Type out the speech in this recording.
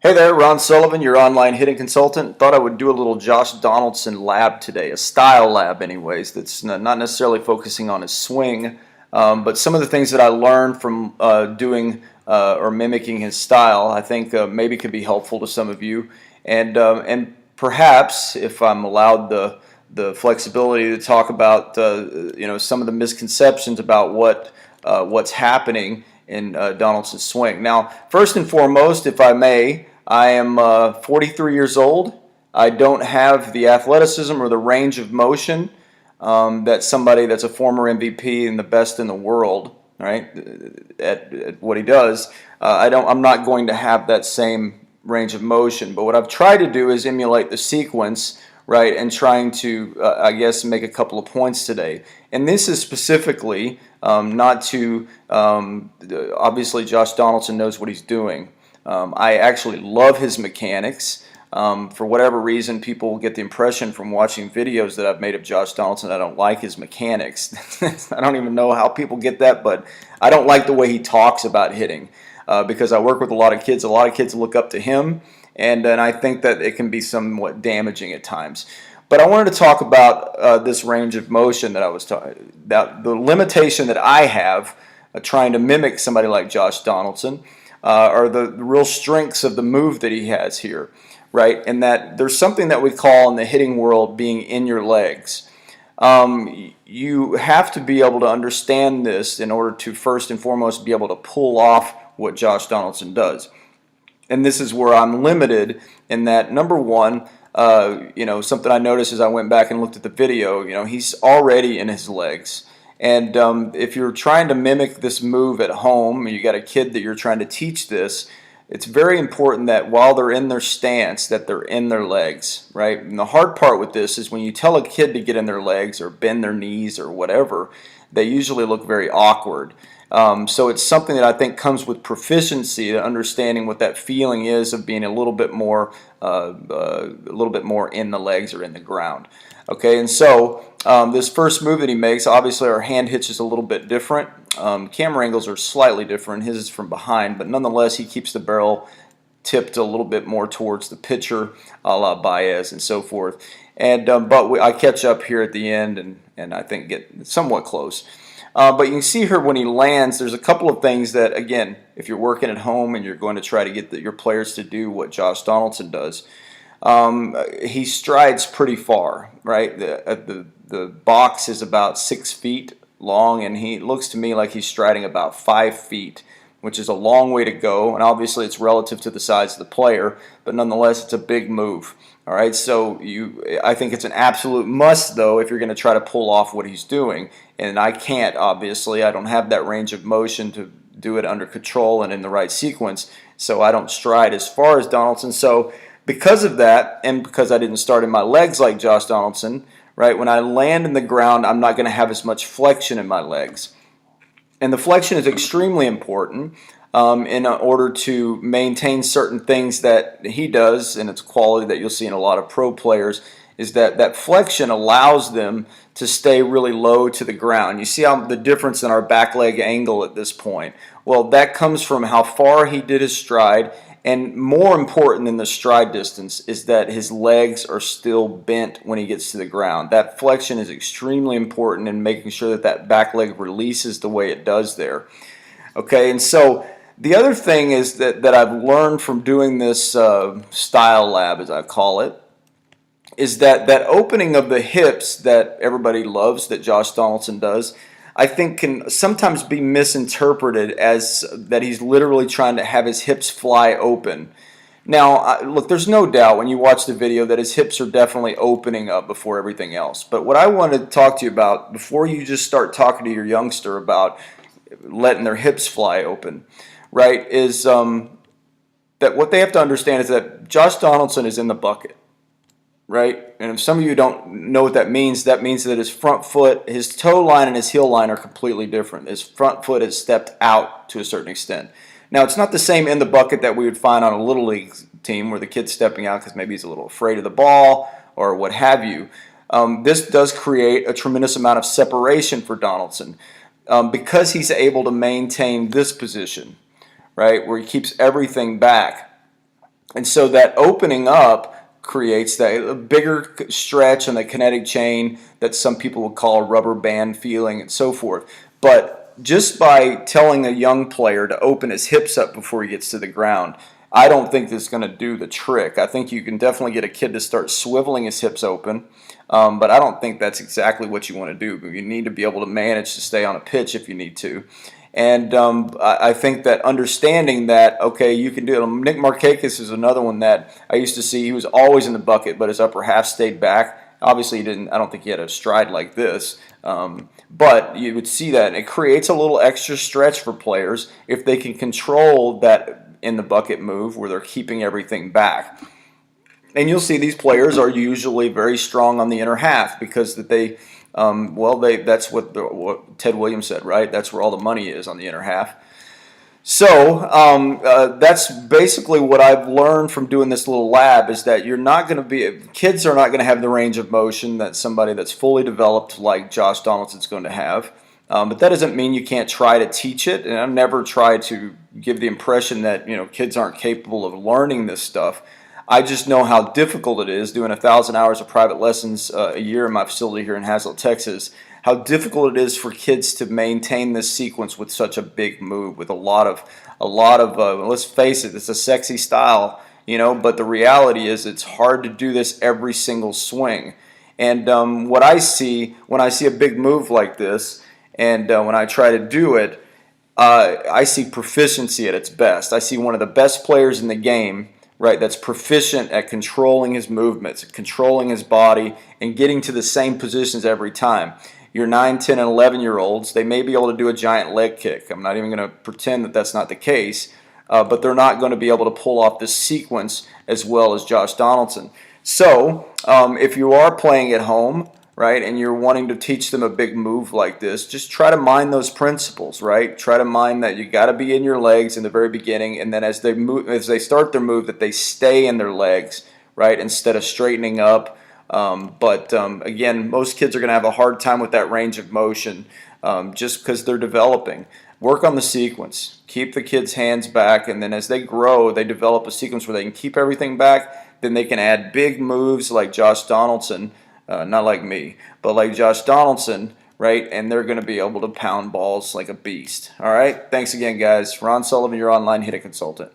Hey there, Ron Sullivan, your online hitting consultant. Thought I would do a little Josh Donaldson lab today, a style lab anyways, that's not necessarily focusing on his swing, but some of the things that I learned from doing or mimicking his style, I think maybe could be helpful to some of you. And perhaps, if I'm allowed the flexibility to talk about some of the misconceptions about what's happening in Donaldson's swing. Now, first and foremost, if I may, I am 43 years old. I don't have the athleticism or the range of motion that somebody that's a former MVP and the best in the world, right, at what he does. I'm not going to have that same range of motion. But what I've tried to do is emulate the sequence, right, and trying to, I guess, make a couple of points today. And this is specifically not to, obviously, Josh Donaldson knows what he's doing. I actually love his mechanics. For whatever reason, people get the impression from watching videos that I've made of Josh Donaldson that I don't like his mechanics. I don't even know how people get that, but I don't like the way he talks about hitting because I work with a lot of kids. A lot of kids look up to him, and I think that it can be somewhat damaging at times. But I wanted to talk about this range of motion that I was talking about, the limitation that I have trying to mimic somebody like Josh Donaldson. Are the real strengths of the move that he has here, right? And that there's something that we call in the hitting world being in your legs. You have to be able to understand this in order to first and foremost be able to pull off what Josh Donaldson does. And this is where I'm limited in that, number one, something I noticed as I went back and looked at the video, he's already in his legs. And if you're trying to mimic this move at home, you got a kid that you're trying to teach this, it's very important that while they're in their stance, that they're in their legs, right? And the hard part with this is when you tell a kid to get in their legs or bend their knees or whatever, they usually look very awkward. So it's something that I think comes with proficiency, understanding what that feeling is of being a little bit more in the legs or in the ground. Okay, and so this first move that he makes, obviously our hand hitch is a little bit different. Camera angles are slightly different. His is from behind, but nonetheless he keeps the barrel tipped a little bit more towards the pitcher, a la Baez and so forth. And I catch up here at the end and I think get somewhat close. But you can see here when he lands, there's a couple of things that, again, if you're working at home and you're going to try to get your players to do what Josh Donaldson does, he strides pretty far, right? The box is about 6 feet long, and it looks to me like he's striding about 5 feet, which is a long way to go. And obviously it's relative to the size of the player, but nonetheless it's a big move. All right, so I think it's an absolute must, though, if you're going to try to pull off what he's doing. And I can't, obviously. I don't have that range of motion to do it under control and in the right sequence, so I don't stride as far as Donaldson. So because of that, and because I didn't start in my legs like Josh Donaldson, right, when I land in the ground, I'm not going to have as much flexion in my legs. And the flexion is extremely important in order to maintain certain things that he does, and it's quality that you'll see in a lot of pro players, is that flexion allows them to stay really low to the ground. You see how the difference in our back leg angle at this point? Well, that comes from how far he did his stride, and more important than the stride distance is that his legs are still bent when he gets to the ground. That flexion is extremely important in making sure that back leg releases the way it does there. Okay, and so the other thing is that I've learned from doing this style lab, as I call it, is that opening of the hips that everybody loves, that Josh Donaldson does, I think can sometimes be misinterpreted as that he's literally trying to have his hips fly open. Now, look, there's no doubt when you watch the video that his hips are definitely opening up before everything else. But what I want to talk to you about before you just start talking to your youngster about letting their hips fly open, right, is that what they have to understand is that Josh Donaldson is in the bucket. Right? And if some of you don't know what that means that his front foot, his toe line and his heel line are completely different. His front foot has stepped out to a certain extent. Now, it's not the same in the bucket that we would find on a Little League team where the kid's stepping out because maybe he's a little afraid of the ball or what have you. This does create a tremendous amount of separation for Donaldson because he's able to maintain this position, right, where he keeps everything back. And so that opening up creates that a bigger stretch on the kinetic chain that some people would call a rubber band feeling and so forth. But just by telling a young player to open his hips up before he gets to the ground, I don't think that's going to do the trick. I think you can definitely get a kid to start swiveling his hips open, but I don't think that's exactly what you want to do. You need to be able to manage to stay on a pitch if you need to. And I think that understanding that, okay, you can do it. Nick Markakis is another one that I used to see. He was always in the bucket, but his upper half stayed back. Obviously, he didn't. I don't think he had a stride like this. But you would see that. And it creates a little extra stretch for players if they can control that in the bucket move where they're keeping everything back. And you'll see these players are usually very strong on the inner half because that they that's what Ted Williams said, right? That's where all the money is, on the inner half. So that's basically what I've learned from doing this little lab, is that kids are not going to have the range of motion that somebody that's fully developed like Josh Donaldson's going to have. But that doesn't mean you can't try to teach it, and I've never tried to give the impression that kids aren't capable of learning this stuff. I just know how difficult it is doing 1,000 hours of private lessons a year in my facility here in Hazlet, Texas. How difficult it is for kids to maintain this sequence with such a big move, with a lot of let's face it, it's a sexy style, but the reality is it's hard to do this every single swing. And what I see when I see a big move like this, and when I try to do it, I see proficiency at its best. I see one of the best players in the game, right, that's proficient at controlling his movements, controlling his body, and getting to the same positions every time. Your 9, 10, and 11-year-olds, they may be able to do a giant leg kick. I'm not even going to pretend that that's not the case, but they're not going to be able to pull off this sequence as well as Josh Donaldson. So if you are playing at home, right, and you're wanting to teach them a big move like this, just try to mind those principles, right? Try to mind that you got to be in your legs in the very beginning, and then as they start their move, that they stay in their legs, right, instead of straightening up. Again, most kids are going to have a hard time with that range of motion just because they're developing. Work on the sequence. Keep the kids' hands back, and then as they grow, they develop a sequence where they can keep everything back. Then they can add big moves like Josh Donaldson. Not like me, but like Josh Donaldson, right? And they're going to be able to pound balls like a beast. All right? Thanks again, guys. Ron Sullivan, your online hitting consultant.